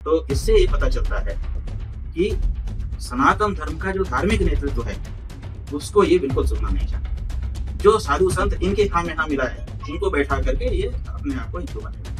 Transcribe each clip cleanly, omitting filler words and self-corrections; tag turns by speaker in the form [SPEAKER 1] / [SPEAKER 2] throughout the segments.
[SPEAKER 1] तो इससे ये पता चलता है कि सनातन धर्म का जो धार्मिक नेतृत्व है उसको ये बिल्कुल सुनना नहीं चाहता। जो साधु संत इनके खामे में मिला है इनको बैठा करके ये अपने आप को हिंदू बने।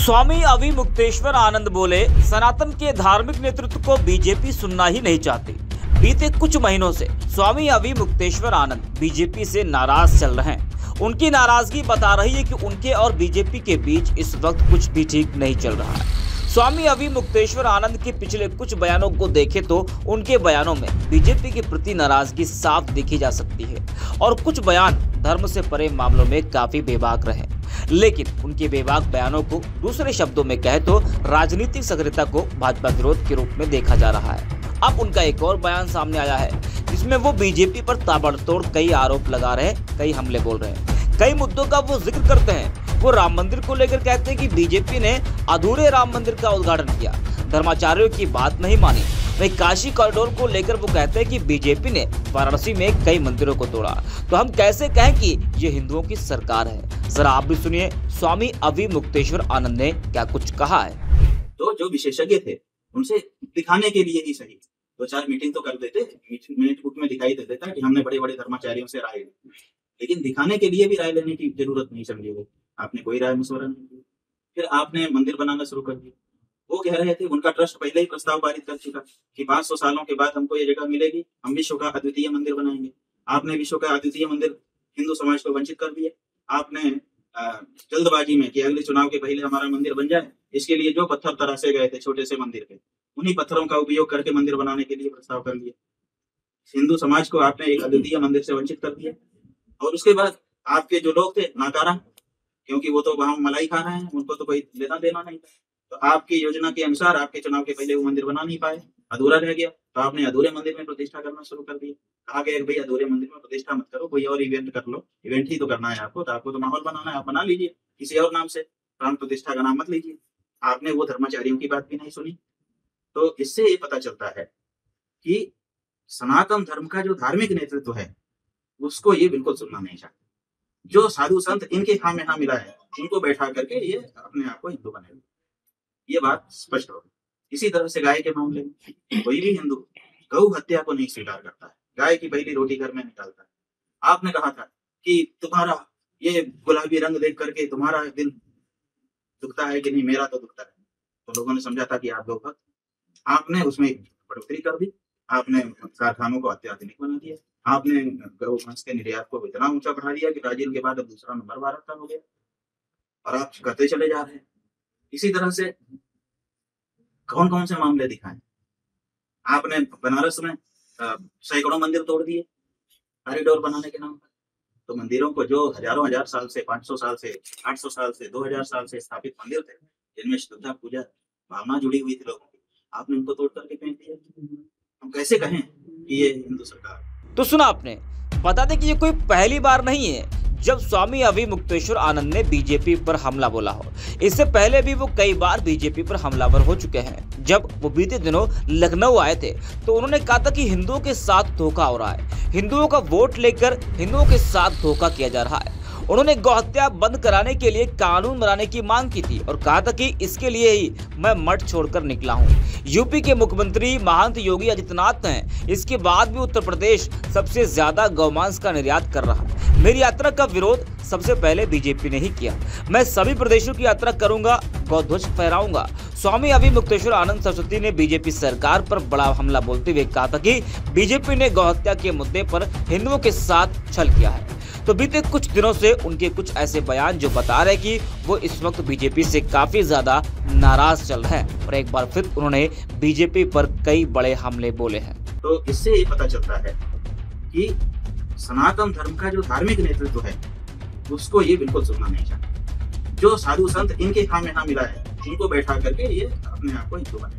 [SPEAKER 2] स्वामी अविमुक्तेश्वर आनंद बोले, सनातन के धार्मिक नेतृत्व को बीजेपी सुनना ही नहीं चाहती। बीते कुछ महीनों से स्वामी अविमुक्तेश्वर आनंद बीजेपी से नाराज चल रहे हैं। उनकी नाराजगी बता रही है कि उनके और बीजेपी के बीच इस वक्त कुछ भी ठीक नहीं चल रहा है। स्वामी अविमुक्तेश्वर आनंद के पिछले कुछ बयानों को देखें तो उनके बयानों में बीजेपी के प्रति नाराजगी साफ देखी जा सकती है और कुछ बयान धर्म से परे मामलों में काफी बेबाक रहे। लेकिन उनके बेबाक बयानों को दूसरे शब्दों में कहे तो राजनीतिक सक्रियता को भाजपा विरोध के रूप में देखा जा रहा है। अब उनका एक और बयान सामने आया है जिसमें वो बीजेपी पर ताबड़तोड़ कई आरोप लगा रहे हैं, कई हमले बोल रहे हैं, कई मुद्दों का वो जिक्र करते हैं। वो राम मंदिर को लेकर कहते हैं कि बीजेपी ने अधूरे राम मंदिर का उद्घाटन किया, धर्माचार्यों की बात नहीं मानी। वहीं काशी कॉरिडोर को लेकर वो कहते हैं कि बीजेपी ने वाराणसी में कई मंदिरों को तोड़ा। तो हम कैसे कहें कि ये हिंदुओं की सरकार है? जरा आप भी सुनिए स्वामी अविमुक्तेश्वर आनंद ने क्या कुछ कहा है।
[SPEAKER 1] तो जो विशेषज्ञ थे उनसे दिखाने के लिए ही सही 2-4 मीटिंग तो कर देते, मिनट बुक में दिखाई दे देता कि हमने बड़े बड़े धर्माचार्यों से राय ली, लेकिन दिखाने के लिए भी राय लेने की जरूरत नहीं समझी गई। आपने कोई राय मशवरा नहीं किया। फिर आपने मंदिर बनाना शुरू कर दिया। वो कह रहे थे, उनका ट्रस्ट पहले ही प्रस्ताव पारित कर चुका कि 500 सालों के बाद हमको ये जगह मिलेगी, हम विश्व का अद्वितीय मंदिर बनाएंगे। आपने विश्व का अद्वितीय मंदिर हिंदू समाज को वंचित कर दिया। आपने जल्दबाजी में कि अगले चुनाव के पहले हमारा मंदिर बन जाए, इसके लिए जो पत्थर तराशे गए थे छोटे से मंदिर के, उन्हीं पत्थरों का उपयोग करके मंदिर बनाने के लिए प्रस्ताव कर दिया। हिंदू समाज को आपने एक अद्वितीय मंदिर से वंचित कर दिया। और उसके बाद आपके जो लोग थे नाकारा, क्योंकि वो तो वहां मलाई खा रहे हैं, उनको तो कोई लेना देना नहीं था। तो आपकी योजना के अनुसार आपके चुनाव के पहले वो मंदिर बना नहीं पाए, अधूरा रह गया। तो आपने अधूरे मंदिर में प्रतिष्ठा करना शुरू कर दिया। कहा गया भाई अधूरे मंदिर में प्रतिष्ठा मत करो, कोई और इवेंट कर लो। इवेंट ही तो करना है आपको, तो आपको तो माहौल बनाना है, आप बना लीजिए किसी और नाम से, प्राण प्रतिष्ठा का नाम मत लीजिए। आपने वो धर्माचार्यों की बात भी नहीं सुनी। तो इससे ये पता चलता है कि सनातन धर्म का जो धार्मिक नेतृत्व है उसको ये बिल्कुल सुनना नहीं चाहता। जो साधु संत इनके खामे में मिला है इनको बैठा करके ये अपने आप को हिंदू बने, ये बात स्पष्ट हो। इसी तरह से गाय के मामले में कोई भी हिंदू गौ हत्या को नहीं स्वीकार करता है, गाय की पहली रोटी घर में निकालता है। आपने कहा था कि तुम्हारा ये गुलाबी रंग देख करके तुम्हारा दिल दुखता है कि नहीं, मेरा तो दुखता है। तो लोगों ने समझा था कि आप गौ भक्त। आपने उसमें बढ़ोतरी कर दी, आपने कारखानों को अत्याधुनिक बना दिया, आपने गौ मांस के निर्यात को इतना ऊंचा बढ़ा दिया कि ब्राजील के बाद अब दूसरा नंबर भारत का हो गया, और आप करते चले जा रहे हैं। इसी तरह से कौन कौन से मामले दिखाएं। आपने बनारस में सैकड़ों मंदिर तोड़ दिए कॉरिडोर बनाने के नाम पर। तो मंदिरों को जो हजारों हजार साल से, 500 साल से, 800 साल से, 2000 साल से स्थापित मंदिर थे जिनमें श्रद्धा पूजा भावना जुड़ी हुई थी लोगों की, आपने उनको तोड़ करके फेंक दिया। हम कैसे कहें कि ये हिंदू सरकार?
[SPEAKER 2] तो सुना आपने, बता दें कि ये कोई पहली बार नहीं है जब स्वामी अविमुक्तेश्वर आनंद ने बीजेपी पर हमला बोला हो। इससे पहले भी वो कई बार बीजेपी पर हमलावर हो चुके हैं। जब वो बीते दिनों लखनऊ आए थे तो उन्होंने कहा था कि हिंदुओं के साथ धोखा हो रहा है, हिंदुओं का वोट लेकर हिंदुओं के साथ धोखा किया जा रहा है। उन्होंने गौहत्या बंद कराने के लिए कानून बनाने की मांग की थी और कहा था कि इसके लिए ही मैं मठ छोड़कर निकला हूं। यूपी के मुख्यमंत्री महंत योगी आदित्यनाथ हैं, इसके बाद भी उत्तर प्रदेश सबसे ज्यादा गौमांस का निर्यात कर रहा है। मेरी यात्रा का विरोध सबसे पहले बीजेपी ने ही किया। मैं सभी प्रदेशों की यात्रा करूंगा, गौध्वज फहराऊंगा। स्वामी अविमुक्तेश्वर आनंद सरस्वती ने बीजेपी सरकार पर बड़ा हमला बोलते हुए कहा था कि बीजेपी ने गौहत्या के मुद्दे पर हिंदुओं के साथ छल किया है। तो बीते कुछ दिनों से उनके कुछ ऐसे बयान जो बता रहे कि वो इस वक्त बीजेपी से काफी ज्यादा नाराज चल रहे हैं और एक बार फिर उन्होंने बीजेपी पर कई बड़े हमले बोले हैं।
[SPEAKER 1] तो इससे ये पता चलता है कि सनातन धर्म का जो धार्मिक नेतृत्व है उसको ये बिल्कुल सुनना नहीं चाहता। जो साधु संत इनके खामे में मिला है इनको बैठा करके ये अपने आप को हिंदू बने।